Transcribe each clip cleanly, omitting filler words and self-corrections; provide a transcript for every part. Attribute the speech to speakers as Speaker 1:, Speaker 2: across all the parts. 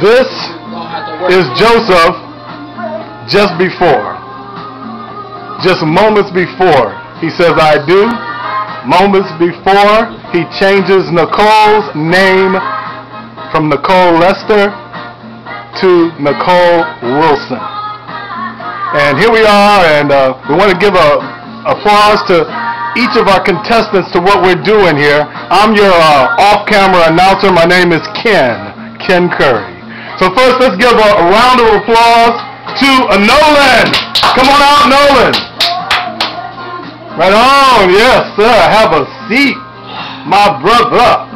Speaker 1: This is Joseph just before. Just moments before he says I do. Moments before he changes Nicole's name from Nicole Lester to Nicole Wilson. And here we are, and we want to give a applause to each of our contestants to what we're doing here. I'm your off-camera announcer. My name is Ken Curry. So first, let's give a round of applause to Nolan. Come on out, Nolan. Right on, yes, sir. Have a seat, my brother.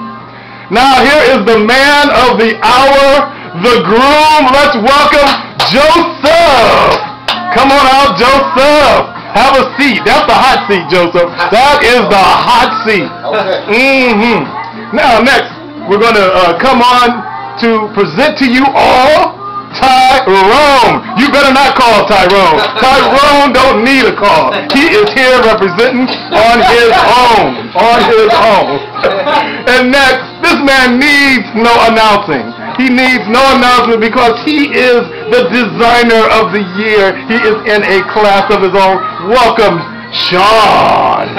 Speaker 1: Now here is the man of the hour, the groom. Let's welcome Joseph. Come on out, Joseph. Have a seat. That's the hot seat, Joseph. That is the hot seat. Okay. Now, next, we're going to come on to present to you all Tyrone. You better not call Tyrone. Tyrone don't need a call. He is here representing on his own. On his own. And next, this man needs no announcing. He needs no announcement because he is the designer of the year. He is in a class of his own. Welcome, Sean.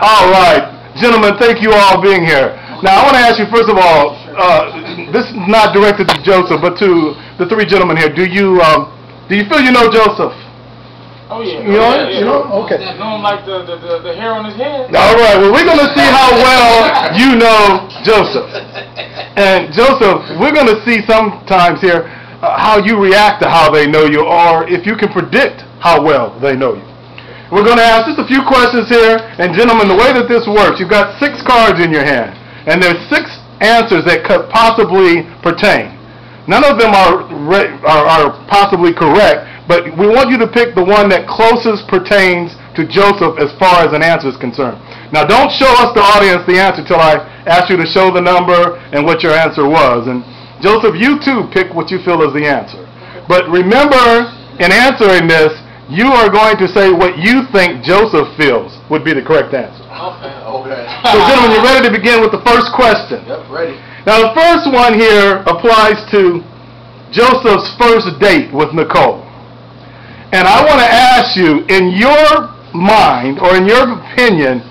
Speaker 1: All right. Gentlemen, thank you all for being here. Now, I want to ask you, first of all, this is not directed to Joseph, but to the three gentlemen here. Do you feel you know Joseph?
Speaker 2: Oh, yeah.
Speaker 1: You know? Okay.
Speaker 2: Know him like the hair on his head.
Speaker 1: All right. Well, we're going to see how well you know Joseph. And, Joseph, we're going to see sometimes here how you react to how they know you, or if you can predict how well they know you. We're going to ask just a few questions here. And, gentlemen, the way that this works, you've got 6 cards in your hand. And there's 6 answers that could possibly pertain. None of them are possibly correct, but we want you to pick the one that closest pertains to Joseph as far as an answer is concerned. Now, don't show us, the audience, the answer till I ask you to show the number and what your answer was. And Joseph, you too pick what you feel is the answer. But remember, in answering this, you are going to say what you think Joseph feels would be the correct answer.
Speaker 2: Okay.
Speaker 1: So, gentlemen, you ready to begin with the first question?
Speaker 2: Yep, ready.
Speaker 1: Now, the first one here applies to Joseph's first date with Nicole. And I want to ask you, in your mind, or in your opinion,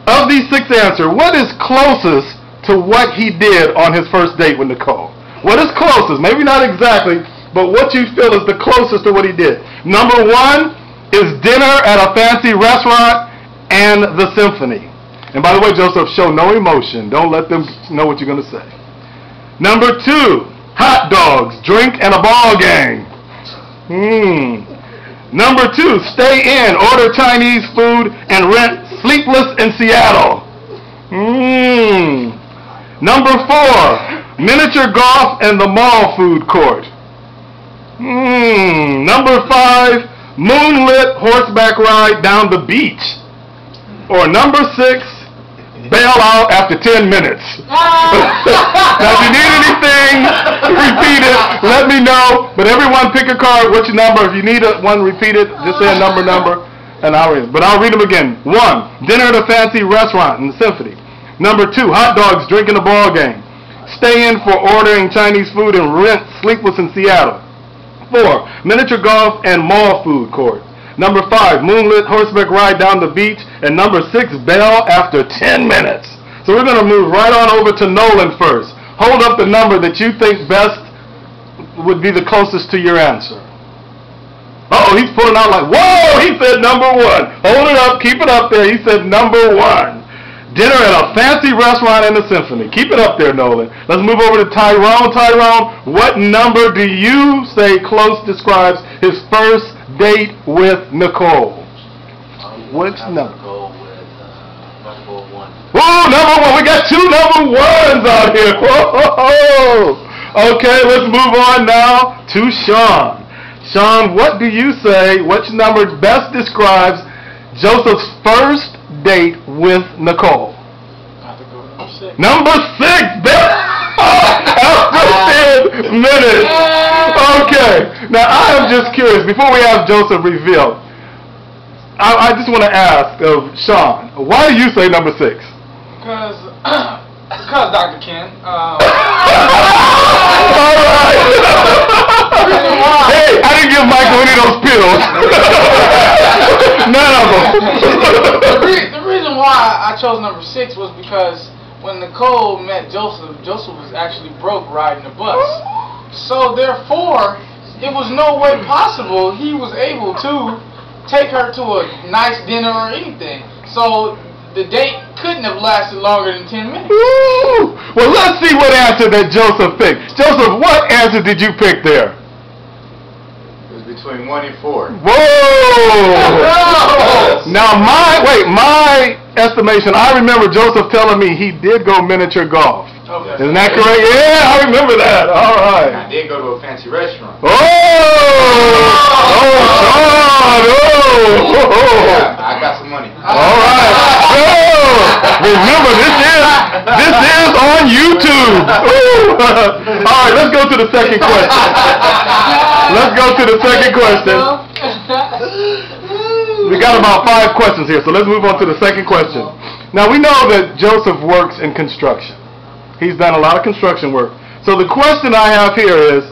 Speaker 1: of these 6 answers, what is closest to what he did on his first date with Nicole? What is closest? Maybe not exactly, but what you feel is the closest to what he did. Number 1 is dinner at a fancy restaurant and the symphony. And by the way, Joseph, show no emotion. Don't let them know what you're going to say. Number 2, hot dogs, drink, and a ball game. Number 2, stay in, order Chinese food, and rent Sleepless in Seattle. Number 4, miniature golf and the mall food court. Number 5, moonlit horseback ride down the beach. Or number 6, bail out after 10 minutes. Now, if you need anything, repeat it. Let me know. But everyone pick a card. What's your number? If you need one repeated, just say a number, and I'll read it. But I'll read them again. 1, dinner at a fancy restaurant in the symphony. Number 2, hot dogs, drinking a ball game. Stay in for ordering Chinese food and rent Sleepless in Seattle. 4, miniature golf and mall food court. Number 5, moonlit horseback ride down the beach. And number 6, bail after 10 minutes. So we're going to move right on over to Nolan first. Hold up the number that you think best would be the closest to your answer. Uh-oh, he's pulling out like, whoa, he said number 1. Hold it up, keep it up there. He said number 1. Dinner at a fancy restaurant in the symphony. Keep it up there, Nolan. Let's move over to Tyrone. Tyrone, what number do you say close describes his first date with Nicole? Which number?
Speaker 3: Go with number 1.
Speaker 1: Oh, number 1. We got 2 number 1s out here. Whoa. Okay, let's move on now to Sean. Sean, what do you say? Which number best describes Joseph's first date with Nicole?
Speaker 2: I have to go number 6.
Speaker 1: Number 6. After 10 minutes. Okay. Now, I am just curious. Before we have Joseph reveal, I just want to ask of Sean, why do you say number 6?
Speaker 2: Because Because, Dr. Ken,
Speaker 1: All right. Hey, I didn't give Michael any of those pills. None of them.
Speaker 2: the reason why I chose number 6 was because when Nicole met Joseph, Joseph was actually broke riding the bus. So therefore, it was no way possible he was able to take her to a nice dinner or anything. So the date couldn't have lasted longer than 10 minutes.
Speaker 1: Woo! Well, let's see what answer that Joseph picked. Joseph, what answer did you pick there?
Speaker 3: It was between 1 and 4.
Speaker 1: Whoa! Now, my estimation, I remember Joseph telling me he did go miniature golf.
Speaker 2: Okay.
Speaker 1: Isn't that correct? Yeah, I remember that. All right.
Speaker 3: I did go to a fancy restaurant.
Speaker 1: Oh! Sean! Oh!
Speaker 3: Yeah, I got some money.
Speaker 1: All right. Oh! Remember, this is on YouTube. Ooh. All right, let's go to the second question. Let's go to the second question. We got about 5 questions here, so let's move on to the second question. Now, we know that Joseph works in construction. He's done a lot of construction work. So the question I have here is,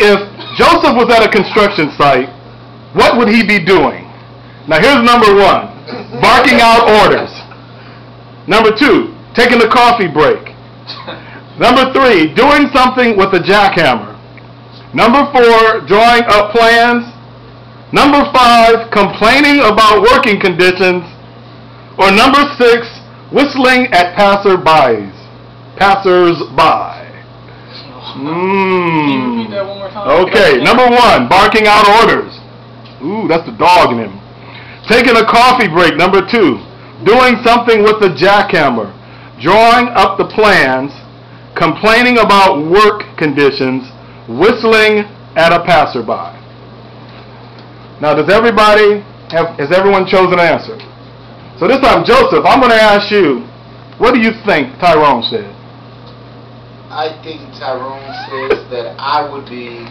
Speaker 1: if Joseph was at a construction site, what would he be doing? Now, here's number 1, barking out orders. Number 2, taking a coffee break. Number 3, doing something with a jackhammer. Number 4, drawing up plans. Number 5, complaining about working conditions. Or number 6, whistling at passers-by.
Speaker 2: Can you repeat that one more time?
Speaker 1: Okay, number 1, barking out orders. Ooh, that's the dog in him. Taking a coffee break. Number 2, doing something with the jackhammer. Drawing up the plans. Complaining about work conditions. Whistling at a passerby. Now, has everyone chosen an answer? So this time, Joseph, I'm going to ask you, what do you think Tyrone said?
Speaker 3: I think Tyrone says that I would be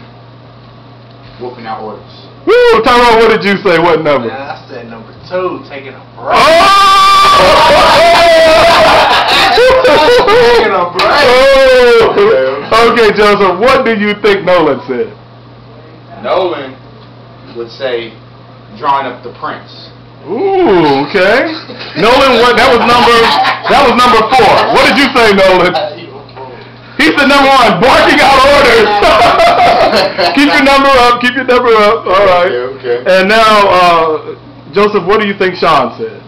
Speaker 3: whooping out orders.
Speaker 1: Woo! Tyrone, what did you say? What number?
Speaker 4: Man, I said number 2, taking a break.
Speaker 1: Oh!
Speaker 4: Taking a break.
Speaker 1: Oh! Okay, Joseph, what do you think Nolan said?
Speaker 3: Nolan would say drawing up the prints.
Speaker 1: Ooh, okay. Nolan, that was number 4. What did you say, Nolan? He said number 1, barking out orders. Keep your number up. Keep your number up. All right.
Speaker 3: Okay.
Speaker 1: And now, Joseph, what do you think Sean said?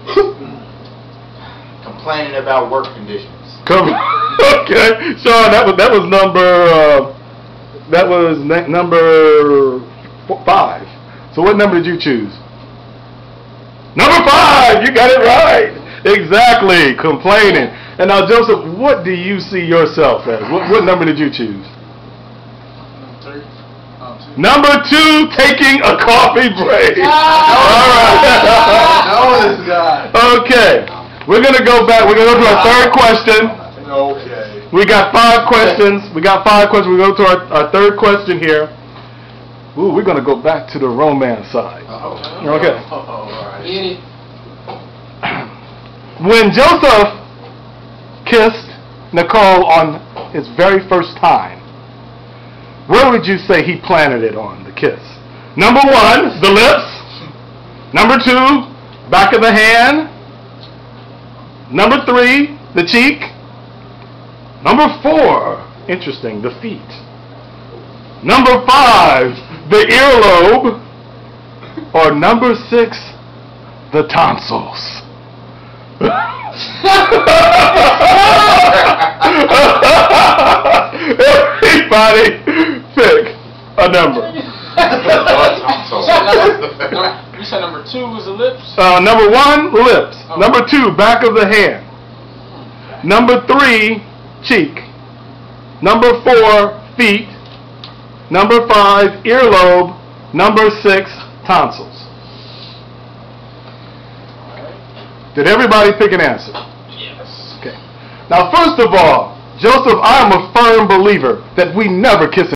Speaker 3: Complaining about work conditions.
Speaker 1: Okay, Sean, that was number 5. So what number did you choose? Number 5. You got it right. Exactly. Complaining. And now, Joseph, what do you see yourself as? What number did you choose? Number 2, taking a coffee break. All right. Okay. We're going to go back. We're going to go to our third question.
Speaker 4: Okay.
Speaker 1: We got 5 questions. We go to our third question here. Ooh, we're going to go back to the romance side. Okay. When Joseph kissed Nicole on his very first time, where would you say he planted it on, the kiss? Number 1, the lips. Number 2, back of the hand. Number 3, the cheek. Number 4, interesting, the feet. Number 5, the earlobe. Or number 6, the tonsils. Everybody pick a number.
Speaker 2: You said number 2 was the lips?
Speaker 1: Number 1, lips.
Speaker 2: Okay.
Speaker 1: Number 2, back of the hand. Number 3, cheek. Number 4, feet. Number 5, earlobe. Number 6, tonsils. Did everybody pick an answer?
Speaker 2: Yes.
Speaker 1: Okay. Now, first of all, Joseph, I am a firm believer that we never kiss